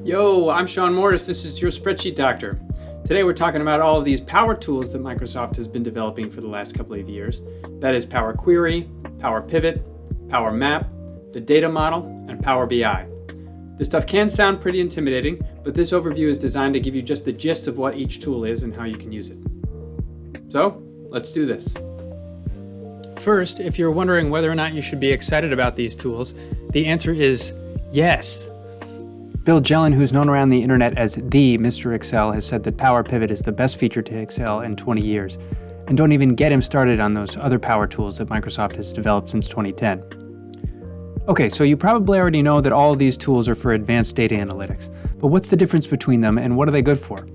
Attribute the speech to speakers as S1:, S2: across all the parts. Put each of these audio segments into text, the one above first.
S1: Yo, I'm Sean Morris. This is your Spreadsheet Doctor. Today we're talking about all of these power tools that Microsoft has been developing for the last couple of years. That is Power Query, Power Pivot, Power Map, the Data Model, and Power BI. This stuff can sound pretty intimidating, but this overview is designed to give you just the gist of what each tool is and how you can use it. So, let's do this. First, if you're wondering whether or not you should be excited about these tools, the answer is yes. Bill Jelen, who's known around the internet as the Mr. Excel, has said that Power Pivot is the best feature to Excel in 20 years. And don't even get him started on those other power tools that Microsoft has developed since 2010. Okay, so you probably already know that all of these tools are for advanced data analytics. But what's the difference between them and what are they good for?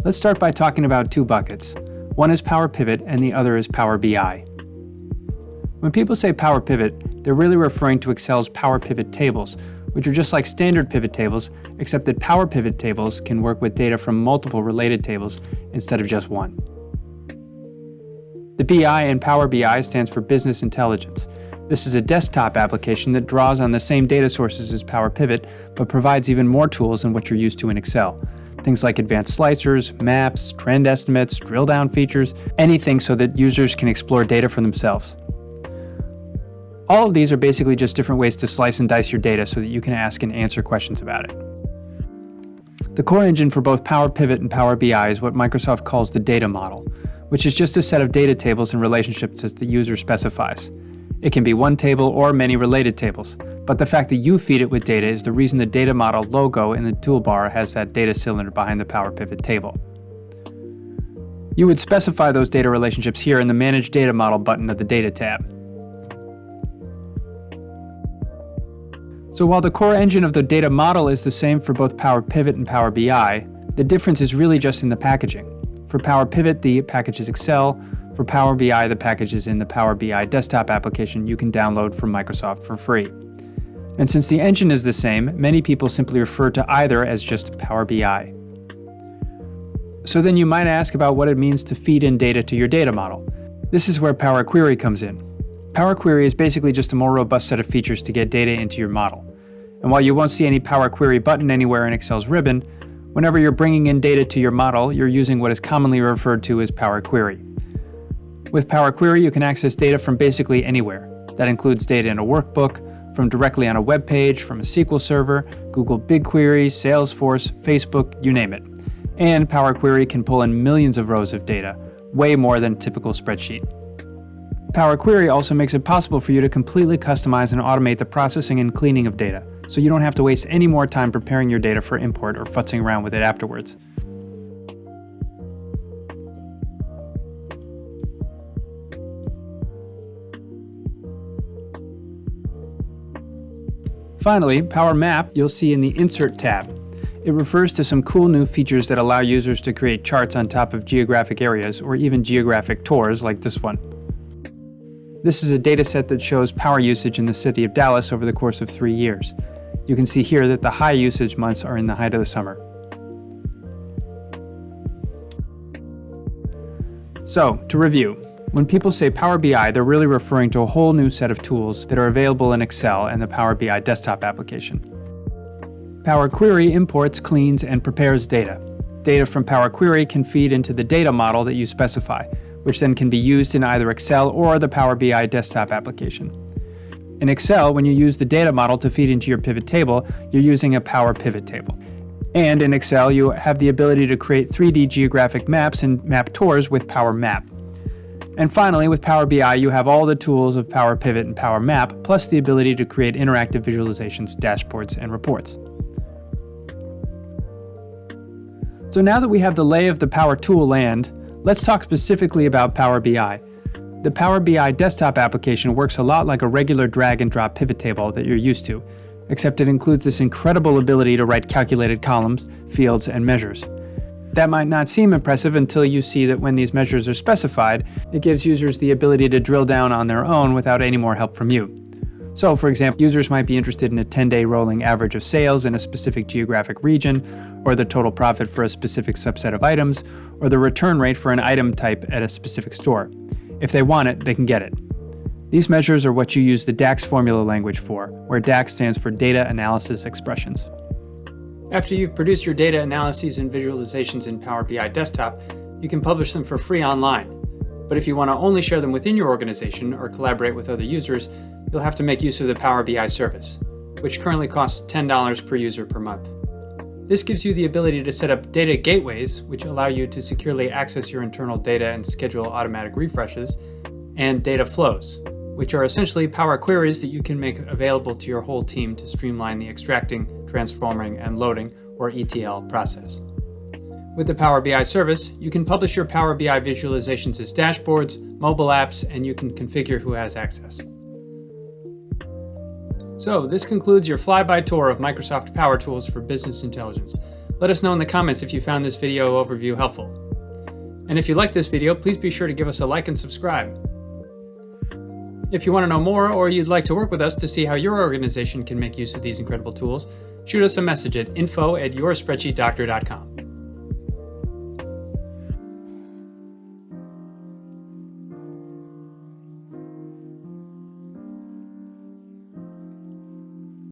S1: Let's start by talking about two buckets. One is Power Pivot and the other is Power BI. When people say Power Pivot, they're really referring to Excel's Power Pivot tables, which are just like standard pivot tables, except that Power Pivot tables can work with data from multiple related tables instead of just one. The BI in Power BI stands for Business Intelligence. This is a desktop application that draws on the same data sources as Power Pivot, but provides even more tools than what you're used to in Excel. Things like advanced slicers, maps, trend estimates, drill down features, anything so that users can explore data for themselves. All of these are basically just different ways to slice and dice your data so that you can ask and answer questions about it. The core engine for both Power Pivot and Power BI is what Microsoft calls the data model, which is just a set of data tables and relationships that the user specifies. It can be one table or many related tables, but the fact that you feed it with data is the reason the data model logo in the toolbar has that data cylinder behind the Power Pivot table. You would specify those data relationships here in the Manage Data Model button of the Data tab. So while the core engine of the data model is the same for both Power Pivot and Power BI, the difference is really just in the packaging. For Power Pivot, the package is Excel. For Power BI, the package is in the Power BI desktop application you can download from Microsoft for free. And since the engine is the same, many people simply refer to either as just Power BI. So then you might ask about what it means to feed in data to your data model. This is where Power Query comes in. Power Query is basically just a more robust set of features to get data into your model. And while you won't see any Power Query button anywhere in Excel's ribbon, whenever you're bringing in data to your model, you're using what is commonly referred to as Power Query. With Power Query, you can access data from basically anywhere. That includes data in a workbook, from directly on a web page, from a SQL server, Google BigQuery, Salesforce, Facebook, you name it. And Power Query can pull in millions of rows of data, way more than a typical spreadsheet. Power Query also makes it possible for you to completely customize and automate the processing and cleaning of data, so you don't have to waste any more time preparing your data for import or futzing around with it afterwards. Finally, Power Map you'll see in the Insert tab. It refers to some cool new features that allow users to create charts on top of geographic areas or even geographic tours like this one. This is a dataset that shows power usage in the city of Dallas over the course of 3 years. You can see here that the high usage months are in the height of the summer. So, to review, when people say Power BI, they're really referring to a whole new set of tools that are available in Excel and the Power BI desktop application. Power Query imports, cleans, and prepares data. Data from Power Query can feed into the data model that you specify, which then can be used in either Excel or the Power BI desktop application. In Excel, when you use the data model to feed into your pivot table, you're using a Power Pivot table. And in Excel, you have the ability to create 3D geographic maps and map tours with Power Map. And finally, with Power BI, you have all the tools of Power Pivot and Power Map, plus the ability to create interactive visualizations, dashboards, and reports. So now that we have the lay of the Power Tool land, let's talk specifically about Power BI. The Power BI desktop application works a lot like a regular drag and drop pivot table that you're used to, except it includes this incredible ability to write calculated columns, fields, and measures. That might not seem impressive until you see that when these measures are specified, it gives users the ability to drill down on their own without any more help from you. So, for example, users might be interested in a 10-day rolling average of sales in a specific geographic region, or the total profit for a specific subset of items, or the return rate for an item type at a specific store. If they want it, they can get it. These measures are what you use the DAX formula language for, where DAX stands for Data Analysis Expressions. After you've produced your data analyses and visualizations in Power BI Desktop, you can publish them for free online. But if you want to only share them within your organization or collaborate with other users, you'll have to make use of the Power BI service, which currently costs $10 per user per month. This gives you the ability to set up data gateways, which allow you to securely access your internal data and schedule automatic refreshes, and data flows, which are essentially Power Queries that you can make available to your whole team to streamline the extracting, transforming, and loading, or ETL, process. With the Power BI service, you can publish your Power BI visualizations as dashboards, mobile apps, and you can configure who has access. So, this concludes your flyby tour of Microsoft Power Tools for Business Intelligence. Let us know in the comments if you found this video overview helpful. And if you liked this video, please be sure to give us a like and subscribe. If you want to know more, or you'd like to work with us to see how your organization can make use of these incredible tools, shoot us a message at info@yourspreadsheetdoctor.com.